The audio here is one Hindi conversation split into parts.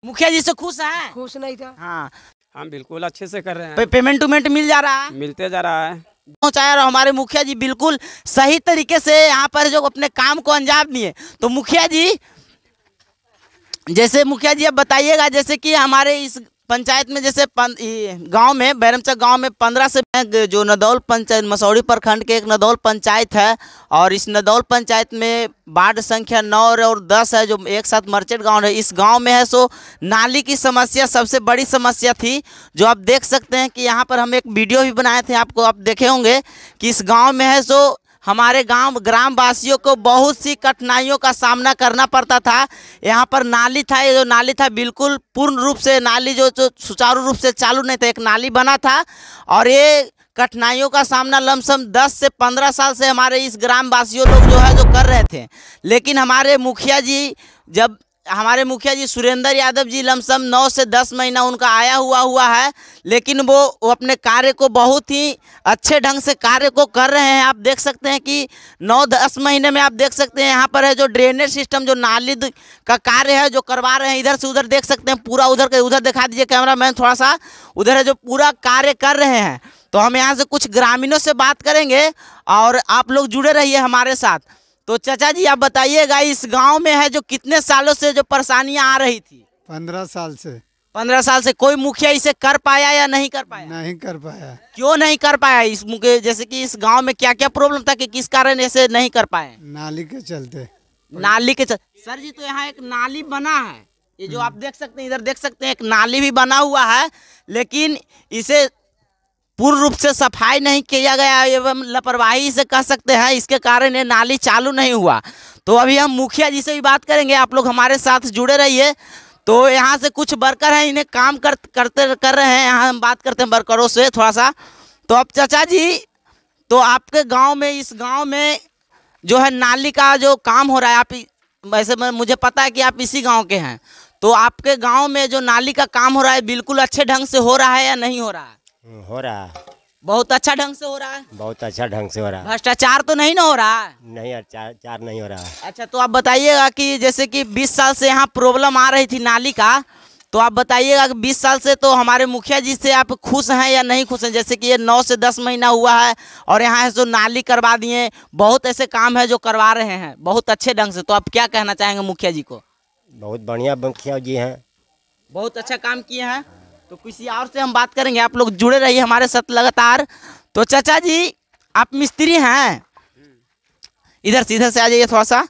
मुखिया जी से खुश हैं? खुश नहीं था। हाँ, हम बिल्कुल अच्छे से कर रहे हैं। पेमेंट उमेंट मिल जा रहा है? मिलते जा रहा है। पहुँचाया और हमारे मुखिया जी बिल्कुल सही तरीके से यहाँ पर जो अपने काम को अंजाम दिए। तो मुखिया जी, जैसे मुखिया जी अब बताइएगा, जैसे कि हमारे इस पंचायत में जैसे गांव में बैरमचक गांव में 15 से जो नदौल पंचायत मसौड़ी प्रखंड के एक नदौल पंचायत है और इस नदौल पंचायत में वार्ड संख्या 9 और 10 है जो एक साथ मर्चेंट गांव है। इस गांव में है सो नाली की समस्या सबसे बड़ी समस्या थी, जो आप देख सकते हैं कि यहाँ पर हम एक वीडियो भी बनाए थे, आपको आप देखे होंगे कि इस गाँव में है सो हमारे गांव ग्राम वासियों को बहुत सी कठिनाइयों का सामना करना पड़ता था। यहाँ पर नाली था, ये जो नाली था बिल्कुल पूर्ण रूप से नाली जो सुचारू रूप से चालू नहीं था, एक नाली बना था और ये कठिनाइयों का सामना लमसम 10 से 15 साल से हमारे इस ग्राम वासियों लोग जो है जो कर रहे थे। लेकिन हमारे मुखिया जी सुरेंद्र यादव जी लमसम 9 से 10 महीना उनका आया हुआ है, लेकिन वो अपने कार्य को बहुत ही अच्छे ढंग से कार्य को कर रहे हैं। आप देख सकते हैं कि 9-10 महीने में आप देख सकते हैं यहाँ पर है जो ड्रेनेज सिस्टम जो नाली का कार्य है जो करवा रहे हैं। इधर से उधर देख सकते हैं पूरा, उधर दिखा दीजिए कैमरामैन थोड़ा सा, उधर है जो पूरा कार्य कर रहे हैं। तो हम यहाँ से कुछ ग्रामीणों से बात करेंगे और आप लोग जुड़े रहिए हमारे साथ। तो चाचा जी आप बताइएगा, इस गांव में है जो कितने सालों से जो परेशानियां आ रही थी? 15 साल से। 15 साल से कोई मुखिया इसे कर पाया या नहीं कर पाया? नहीं कर पाया। क्यों नहीं कर पाया? इस मुखिया जैसे कि इस गांव में क्या क्या प्रॉब्लम था कि किस कारण ऐसे नहीं कर पाए? नाली के चलते। नाली के सर जी, तो यहाँ एक नाली बना है, ये जो आप देख सकते हैं, इधर देख सकते हैं एक नाली भी बना हुआ है, लेकिन इसे पूर्ण रूप से सफाई नहीं किया गया एवं लापरवाही से कह सकते हैं, इसके कारण ये नाली चालू नहीं हुआ। तो अभी हम मुखिया जी से भी बात करेंगे, आप लोग हमारे साथ जुड़े रहिए। तो यहाँ से कुछ वर्कर हैं, इन्हें काम कर रहे हैं, यहाँ हम बात करते हैं वर्करों से थोड़ा सा। तो अब चाचा जी, तो आपके गाँव में, इस गाँव में जो है नाली का जो काम हो रहा है, आप वैसे मुझे पता है कि आप इसी गाँव के हैं, तो आपके गाँव में जो नाली का काम हो रहा है बिल्कुल अच्छे ढंग से हो रहा है या नहीं हो रहा है? हो रहा है, बहुत अच्छा ढंग से हो रहा है। बहुत अच्छा ढंग से हो रहा है। भ्रष्टाचार तो नहीं ना हो रहा है? नहीं, चार नहीं हो रहा है। अच्छा, तो आप बताइएगा कि जैसे कि 20 साल से यहाँ प्रॉब्लम आ रही थी नाली का, तो आप बताइएगा कि 20 साल से तो हमारे मुखिया जी से आप खुश हैं या नहीं खुश हैं? जैसे कि ये 9 से 10 महीना हुआ है और यहाँ जो नाली करवा दिए, बहुत ऐसे काम है जो करवा रहे हैं बहुत अच्छे ढंग से, तो आप क्या कहना चाहेंगे मुखिया जी को? बहुत बढ़िया मुखिया जी हैं, बहुत अच्छा काम किए हैं। तो किसी और से हम बात करेंगे, आप लोग जुड़े रहिए हमारे साथ लगातार। तो चाचा जी आप मिस्त्री हैं, इधर से आ जाइए थोड़ा सा।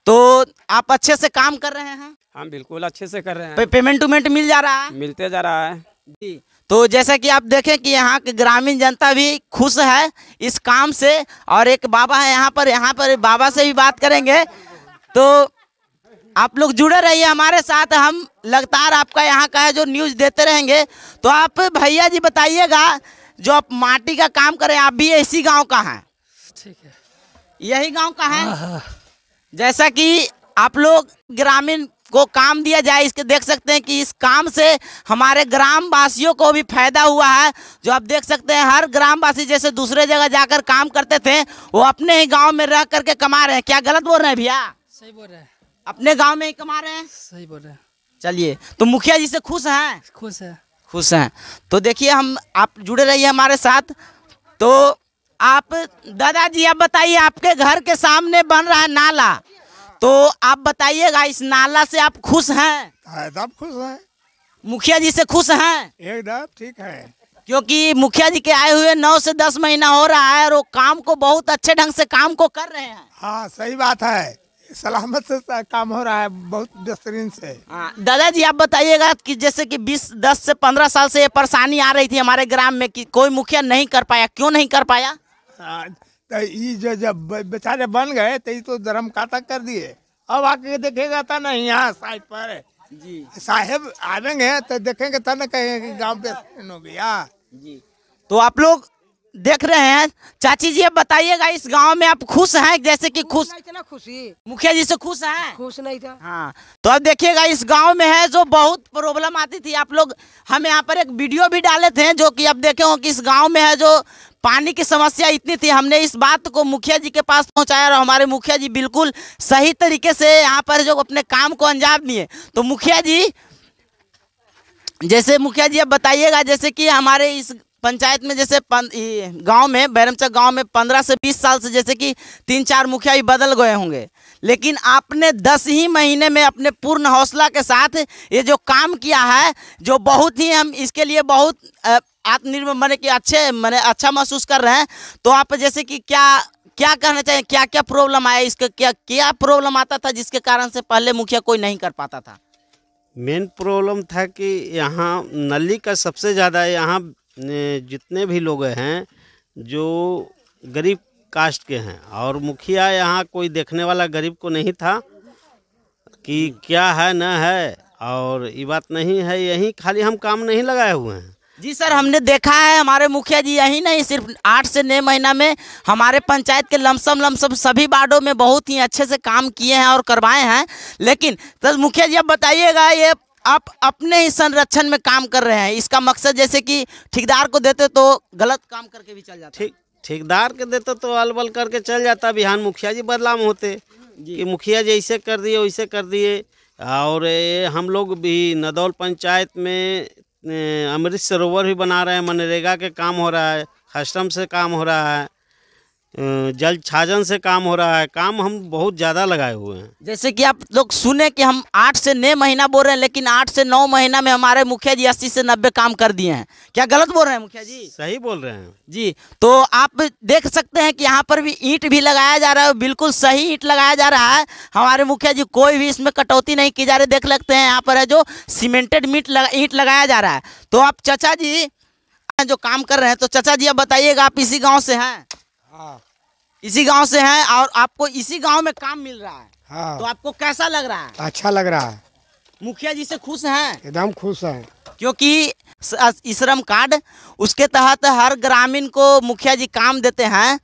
तो आप अच्छे से काम कर रहे हैं? हम बिल्कुल अच्छे से कर रहे हैं। पेमेंट उमेंट मिल जा रहा है? मिलते जा रहा है जी। तो जैसा कि आप देखें कि यहाँ के ग्रामीण जनता भी खुश है इस काम से, और एक बाबा है यहाँ पर बाबा से भी बात करेंगे। तो आप लोग जुड़े रहिए हमारे साथ, हम लगातार आपका यहाँ का है जो न्यूज़ देते रहेंगे। तो आप भैया जी बताइएगा, जो आप माटी का काम करें, आप भी इसी गांव का हैं? ठीक है, यही गांव का है। जैसा कि आप लोग ग्रामीण को काम दिया जाए, इसके देख सकते हैं कि इस काम से हमारे ग्राम वासियों को भी फायदा हुआ है। जो आप देख सकते हैं हर ग्राम वासी जैसे दूसरे जगह जाकर काम करते थे, वो अपने ही गाँव में रह करके कमा रहे हैं। क्या गलत बोल रहे हैं भैया? सही बोल रहे हैं, अपने गांव में ही कमा रहे हैं। सही बोल रहे हैं। चलिए, तो मुखिया जी से खुश हैं? खुश है, खुश हैं। तो देखिए, आप जुड़े रहिए हमारे साथ। तो आप दादाजी आप बताइए, आपके घर के सामने बन रहा है नाला, तो आप बताइएगा इस नाला से आप खुश हैं? एकदम खुश हैं। मुखिया जी से खुश हैं? एकदम ठीक है, क्योंकि मुखिया जी के आए हुए 9 से 10 महीना हो रहा है और वो काम को बहुत अच्छे ढंग से काम को कर रहे हैं। हाँ सही बात है, सलामत से काम हो रहा है, बहुत बेहतरीन से। दादाजी आप बताइएगा कि जैसे कि 10 से 15 साल से ये परेशानी आ रही थी हमारे ग्राम में कि कोई मुखिया नहीं कर पाया, क्यों नहीं कर पाया? तो ये जो जब बेचारे बन गए तो ये तो धर्म काटा कर दिए। अब आके देखेगा था ना यहाँ साइड पर जी साहेब आवेंगे तो देखेंगे था ना कहेंगे कि गाँव पे हो गया जी। तो आप लोग देख रहे हैं। चाची जी अब बताइएगा, इस गांव में आप खुश हैं? जैसे कि खुश इतना खुशी, मुखिया जी से खुश हैं? खुश नहीं था। हाँ, तो अब देखिएगा इस गांव में है जो बहुत प्रॉब्लम आती थी। आप लोग हम यहाँ पर एक वीडियो भी डाले थे, जो कि अब देखे हो कि इस गांव में है जो पानी की समस्या इतनी थी। हमने इस बात को मुखिया जी के पास पहुंचाया और हमारे मुखिया जी बिल्कुल सही तरीके से यहाँ पर जो अपने काम को अंजाम दिए। तो मुखिया जी जैसे मुखिया जी अब बताइएगा, जैसे कि हमारे इस पंचायत में जैसे गांव में बैरमचक गांव में 15 से 20 साल से जैसे कि 3-4 मुखिया भी बदल गए होंगे, लेकिन आपने 10 ही महीने में अपने पूर्ण हौसला के साथ ये जो काम किया है, जो बहुत ही हम इसके लिए बहुत आत्मनिर्भर माने कि अच्छा महसूस कर रहे हैं। तो आप जैसे कि क्या कहना चाहिए, क्या क्या प्रॉब्लम आया, इसका क्या प्रॉब्लम आता था जिसके कारण से पहले मुखिया कोई नहीं कर पाता था? मेन प्रॉब्लम था कि यहाँ नली का सबसे ज़्यादा, यहाँ जितने भी लोग हैं जो गरीब कास्ट के हैं, और मुखिया यहाँ कोई देखने वाला गरीब को नहीं था कि क्या है न है, और ये बात नहीं है। यही खाली हम काम नहीं लगाए हुए हैं। जी सर, हमने देखा है हमारे मुखिया जी यही नहीं सिर्फ 8 से 9 महीना में हमारे पंचायत के लमसम सभी वार्डों में बहुत ही अच्छे से काम किए हैं और करवाए हैं। लेकिन तो मुखिया जी अब बताइएगा, ये आप अपने ही संरक्षण में काम कर रहे हैं, इसका मकसद जैसे कि ठेकेदार को देते तो गलत काम करके भी चल जाता, ठेकेदार के देते तो अलबल करके चल जाता। बिहान मुखिया जी बदलाव होते कि मुखिया जी ऐसे कर दिए वैसे कर दिए। और हम लोग भी नदौल पंचायत में अमृत सरोवर भी बना रहे हैं, मनरेगा के काम हो रहा है, खस्टम से काम हो रहा है, जल छाजन से काम हो रहा है। काम हम बहुत ज़्यादा लगाए हुए हैं। जैसे कि आप लोग सुने कि हम 8 से 9 महीना बोल रहे हैं, लेकिन 8 से 9 महीना में हमारे मुखिया जी 80 से 90 काम कर दिए हैं। क्या गलत बोल रहे हैं मुखिया जी? सही बोल रहे हैं जी। तो आप देख सकते हैं कि यहाँ पर भी ईंट भी लगाया जा रहा है, बिल्कुल सही ईंट लगाया जा रहा है। हमारे मुखिया जी कोई भी इसमें कटौती नहीं की जा रही। देख सकते हैं यहाँ पर है जो सीमेंटेड ईंट लगाया जा रहा है। तो आप चाचा जी जो काम कर रहे हैं, तो चाचा जी अब बताइएगा, आप इसी गाँव से हैं? हाँ, इसी गांव से हैं और आपको इसी गांव में काम मिल रहा है। हाँ। तो आपको कैसा लग रहा है? अच्छा लग रहा है, मुखिया जी से खुश हैं? एकदम खुश है। क्योंकि श्रम कार्ड उसके तहत हर ग्रामीण को मुखिया जी काम देते हैं।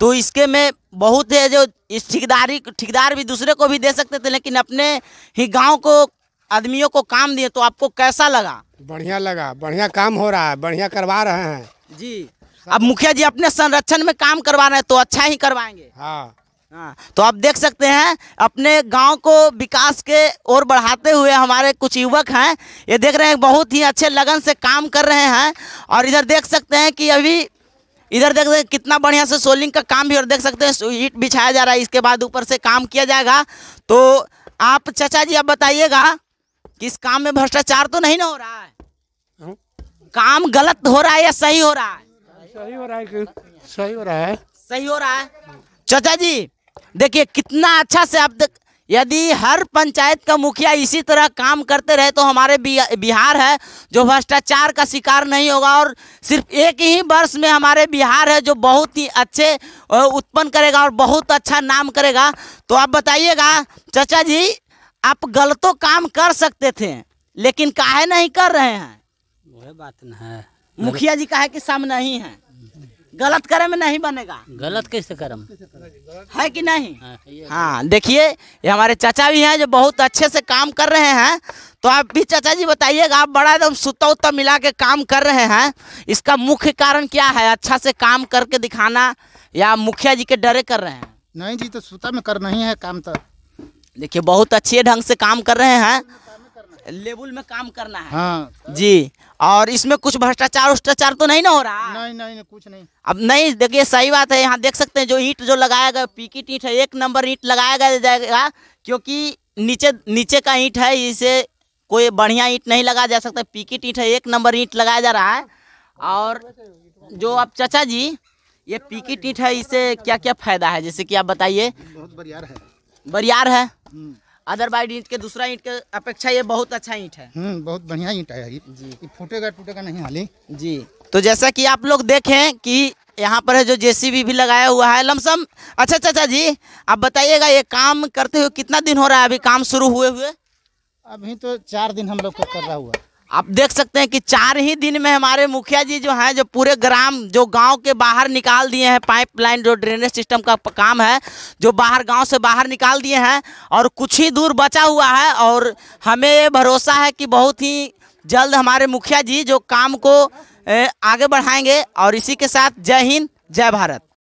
तो इसके में बहुत है जो इस ठेकेदार भी दूसरे को भी दे सकते थे, लेकिन अपने ही गाँव को आदमियों को काम दिए। तो आपको कैसा लगा? बढ़िया लगा, बढ़िया काम हो रहा है, बढ़िया करवा रहे हैं जी। अब मुखिया जी अपने संरक्षण में काम करवा रहे हैं तो अच्छा ही करवाएंगे। हाँ। तो आप देख सकते हैं अपने गांव को विकास के ओर बढ़ाते हुए हमारे कुछ युवक हैं, ये देख रहे हैं बहुत ही अच्छे लगन से काम कर रहे हैं। और इधर देख सकते हैं कि अभी इधर देख सकते हैं कितना बढ़िया से सोलिंग का काम भी, और देख सकते हैं ईंट बिछाया जा रहा है, इसके बाद ऊपर से काम किया जाएगा। तो आप चाचा जी अब बताइएगा कि इस काम में भ्रष्टाचार तो नहीं ना हो रहा है? काम गलत हो रहा है या सही हो रहा है? सही हो रहा है, सही हो रहा है, सही हो रहा है। चाचा जी देखिए कितना अच्छा से आप यदि हर पंचायत का मुखिया इसी तरह काम करते रहे तो हमारे बिहार है जो भ्रष्टाचार का शिकार नहीं होगा, और सिर्फ एक ही वर्ष में हमारे बिहार है जो बहुत ही अच्छे उत्पन्न करेगा और बहुत अच्छा नाम करेगा। तो आप बताइएगा चाचा जी, आप गलतों काम कर सकते थे लेकिन काहे नहीं कर रहे हैं? वह बात न है, मुखिया जी काहे के सामने नहीं है, गलत करे में नहीं बनेगा। गलत कैसे करम है कि नहीं? हाँ देखिए ये हमारे चाचा भी हैं जो बहुत अच्छे से काम कर रहे हैं। तो आप भी चाचा जी बताइएगा, आप बड़ा एकदम सुता उता मिला के काम कर रहे हैं, इसका मुख्य कारण क्या है? अच्छा से काम करके दिखाना या मुखिया जी के डरे कर रहे हैं? नहीं जी, तो सुता में करना ही है काम। तो देखिए बहुत अच्छे ढंग से काम कर रहे हैं, लेवल में काम करना है। हाँ जी। और इसमें कुछ भ्रष्टाचार तो नहीं ना हो रहा? नहीं नहीं, कुछ नहीं। अब नहीं देखिए सही बात है। यहाँ देख सकते हैं जो ईंट जो लगाया गया पीकेट ईंट है, 1 नंबर ईंट लगाया जाएगा, क्योंकि नीचे का ईंट है, इसे कोई बढ़िया ईंट नहीं लगाया जा सकता। पीकेट ईंट है, 1 नंबर ईंट लगाया जा रहा है। और जो आप चाचा जी ये पीकेट ईंट है, इससे क्या क्या फायदा है जैसे कि आप बताइए? बहुत बरियार है, बरियार है। अदरवाइज ईंट के दूसरा ईंट के अपेक्षा ये बहुत अच्छा ईंट है। बहुत बढ़िया ईंट है ये फूटेगा टूटेगा नहीं हाली जी। तो जैसा कि आप लोग देखें कि यहाँ पर है जो जेसीबी भी लगाया हुआ है लमसम। अच्छा चाचा जी आप बताइएगा, ये काम करते हुए कितना दिन हो रहा है अभी काम शुरू हुए? अभी तो 4 दिन हम लोग को कर रहा हुआ। आप देख सकते हैं कि 4 ही दिन में हमारे मुखिया जी जो हैं जो पूरे जो गांव के बाहर निकाल दिए हैं, पाइपलाइन जो ड्रेनेज सिस्टम का काम है जो बाहर गांव से बाहर निकाल दिए हैं, और कुछ ही दूर बचा हुआ है। और हमें ये भरोसा है कि बहुत ही जल्द हमारे मुखिया जी जो काम को आगे बढ़ाएंगे। और इसी के साथ जय हिंद जय भारत।